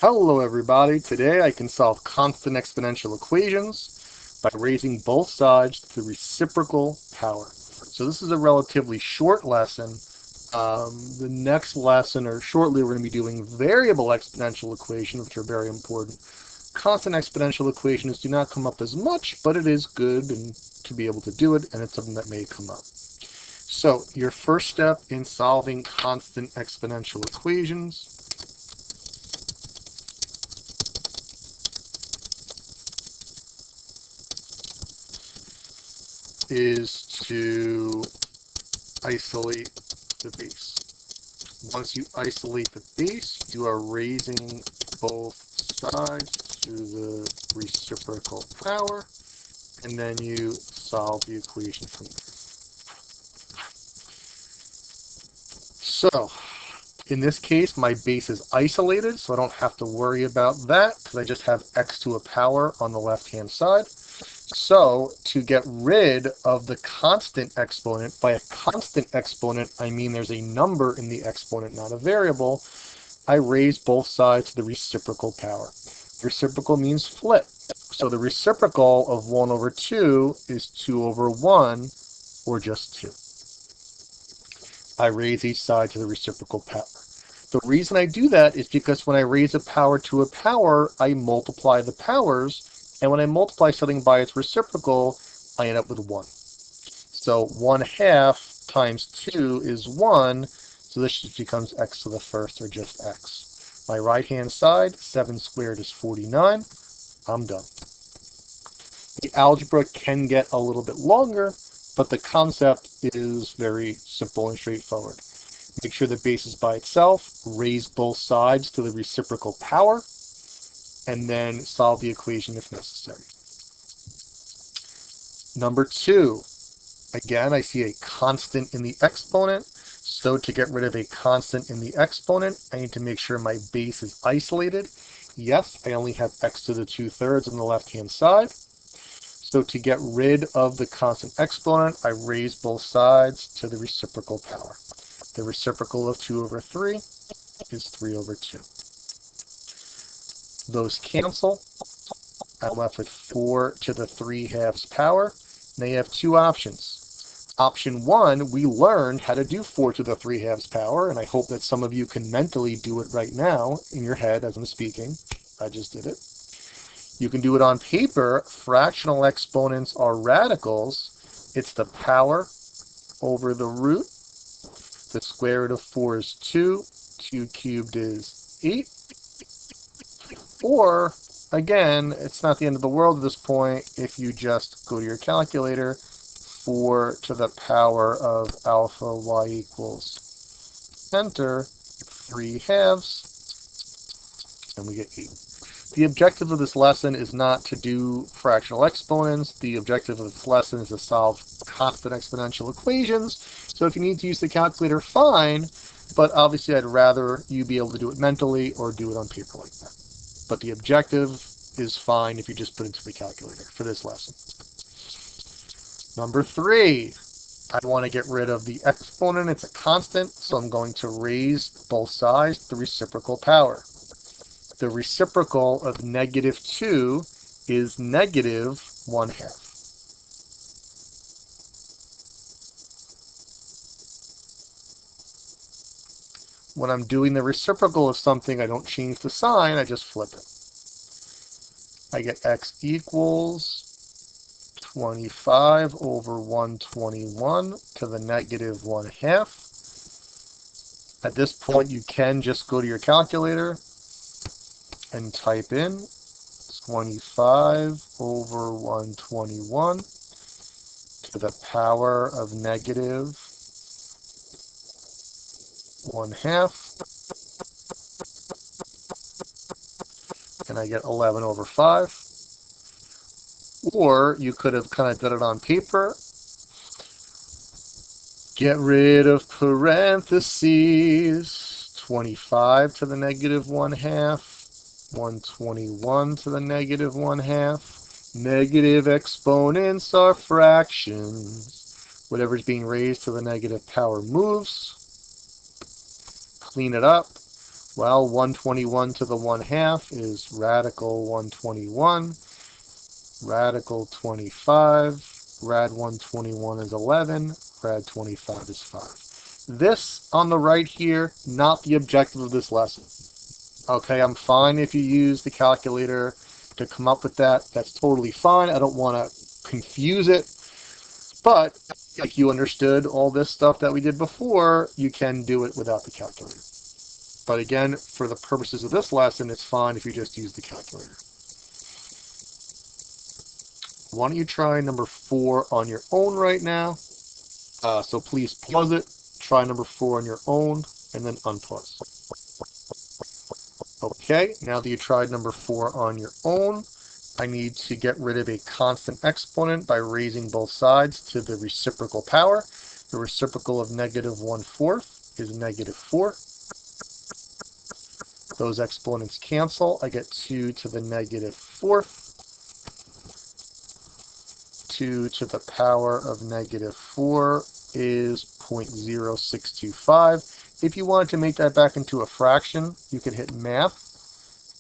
Hello everybody, today I can solve constant exponential equations by raising both sides to the reciprocal power. So this is a relatively short lesson. The next lesson, or shortly, we're going to be doing variable exponential equations, which are very important. Constant exponential equations do not come up as much, but it is good and to be able to do it, and it's something that may come up. So your first step in solving constant exponential equations is to isolate the base. Once you isolate the base, you are raising both sides to the reciprocal power, and then you solve the equation from there. So, in this case, my base is isolated, so I don't have to worry about that, because I just have x to a power on the left-hand side. So, to get rid of the constant exponent, by a constant exponent, I mean there's a number in the exponent, not a variable, I raise both sides to the reciprocal power. Reciprocal means flip. So the reciprocal of 1 over 2 is 2 over 1, or just 2. I raise each side to the reciprocal power. The reason I do that is because when I raise a power to a power, I multiply the powers, and when I multiply something by its reciprocal, I end up with 1. So 1/2 times 2 is 1, so this just becomes x to the first, or just x. My right-hand side, 7 squared is 49. I'm done. The algebra can get a little bit longer, but the concept is very simple and straightforward. Make sure the base is by itself, raise both sides to the reciprocal power, and then solve the equation if necessary. Number 2, again, I see a constant in the exponent. So to get rid of a constant in the exponent, I need to make sure my base is isolated. Yes, I only have x to the 2/3 on the left-hand side. So to get rid of the constant exponent, I raise both sides to the reciprocal power. The reciprocal of 2 over 3 is 3 over 2. Those cancel. I'm left with 4 to the 3/2 power. Now you have two options. Option 1, we learned how to do 4 to the 3/2 power, and I hope that some of you can mentally do it right now in your head as I'm speaking. I just did it. You can do it on paper. Fractional exponents are radicals. It's the power over the root. The square root of 4 is 2. 2 cubed is 8. Or, again, it's not the end of the world at this point if you just go to your calculator. 4 to the power of alpha y equals enter 3/2, and we get 8. The objective of this lesson is not to do fractional exponents. The objective of this lesson is to solve constant exponential equations. So if you need to use the calculator, fine, but obviously I'd rather you be able to do it mentally or do it on paper like that. But the objective is fine if you just put it into the calculator for this lesson. Number 3, I want to get rid of the exponent. It's a constant, so I'm going to raise both sides to the reciprocal power. The reciprocal of -2 is -1/2. When I'm doing the reciprocal of something, I don't change the sign, I just flip it. I get x equals 25 over 121 to the -1/2. At this point, you can just go to your calculator and type in 25 over 121 to the power of -1/2, and I get 11 over 5. Or you could have kind of done it on paper. Get rid of parentheses. 25 to the -1/2. 121 to the -1/2. Negative exponents are fractions. Whatever's being raised to the negative power moves. Clean it up. Well, 121 to the 1/2 is radical 121. Radical 25. Rad 121 is 11. Rad 25 is 5. This on the right here, not the objective of this lesson. Okay, I'm fine if you use the calculator to come up with that. That's totally fine. I don't want to confuse it. But like you understood all this stuff that we did before, you can do it without the calculator. But again, for the purposes of this lesson, it's fine if you just use the calculator. Why don't you try number 4 on your own right now? So please pause it, try number 4 on your own, and then unpause. Okay, now that you tried number 4 on your own, I need to get rid of a constant exponent by raising both sides to the reciprocal power. The reciprocal of negative 1/4 is negative 4. Those exponents cancel. I get 2 to the negative 4th. 2 to the power of negative 4 is 0.0625. If you wanted to make that back into a fraction, you could hit math,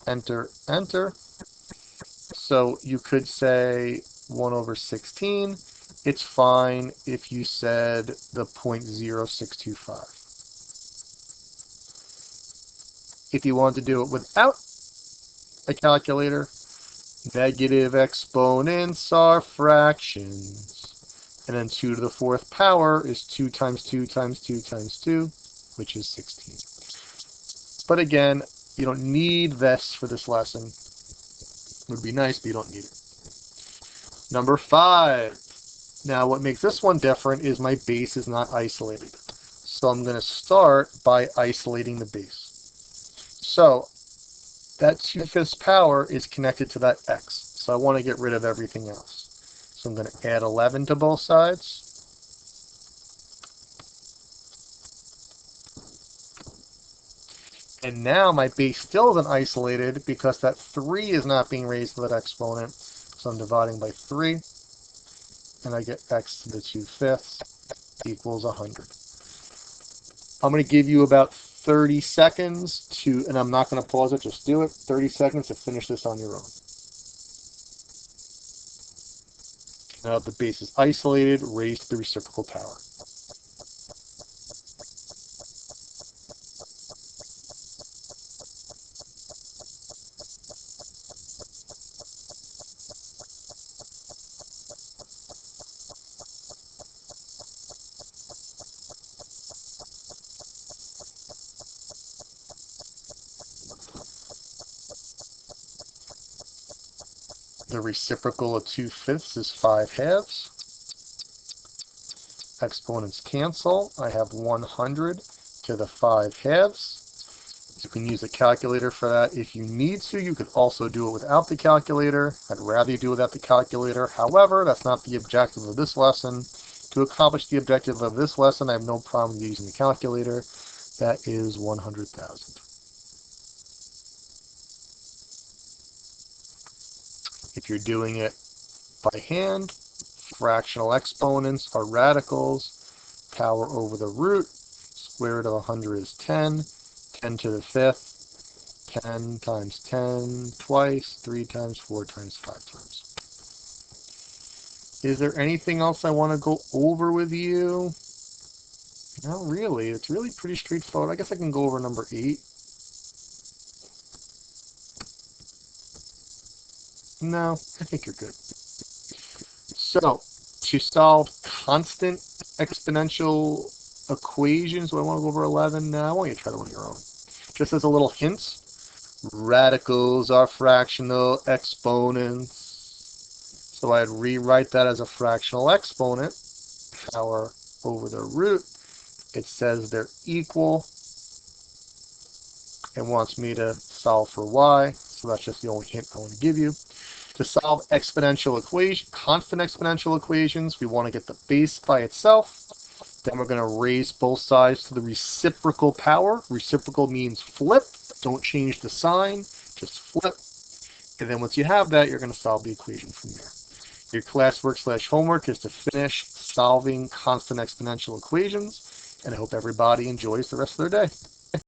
enter, enter. So you could say 1/16. It's fine if you said the 0.0625. If you want to do it without a calculator, negative exponents are fractions. And then 2 to the 4th power is 2 times 2 times 2 times 2, which is 16. But again, you don't need this for this lesson. It would be nice, but you don't need it. Number 5. Now what makes this one different is my base is not isolated. So I'm going to start by isolating the base. So that 2/5 power is connected to that x. So I want to get rid of everything else. So I'm going to add 11 to both sides. And now my base still isn't isolated because that 3 is not being raised to that exponent. So I'm dividing by 3. And I get x to the 2/5 equals 100. I'm going to give you about 30 seconds to, and I'm not going to pause it, just do it, 30 seconds to finish this on your own. Now the base is isolated, raised to the reciprocal power. The reciprocal of 2/5 is 5/2. Exponents cancel. I have 100 to the 5/2. You can use a calculator for that if you need to. You could also do it without the calculator. I'd rather you do it without the calculator. However, that's not the objective of this lesson. To accomplish the objective of this lesson, I have no problem using the calculator. That is 100,000. If you're doing it by hand, fractional exponents are radicals. Power over the root. Square root of 100 is 10. 10 to the 5th. 10 times 10 twice. 3 times, 4 times, 5 times. Is there anything else I want to go over with you? Not really. It's really pretty straightforward. I guess I can go over number 8. No, I think you're good. So, to solve constant exponential equations, do I want to go over 11? No, I want you to try that on your own. Just as a little hint, radicals are fractional exponents. So I'd rewrite that as a fractional exponent, power over the root. It says they're equal and wants me to solve for y. So that's just the only hint I want to give you. To solve exponential equations, constant exponential equations, we want to get the base by itself. Then we're going to raise both sides to the reciprocal power. Reciprocal means flip. Don't change the sign. Just flip. And then once you have that, you're going to solve the equation from there. Your classwork/homework is to finish solving constant exponential equations. And I hope everybody enjoys the rest of their day.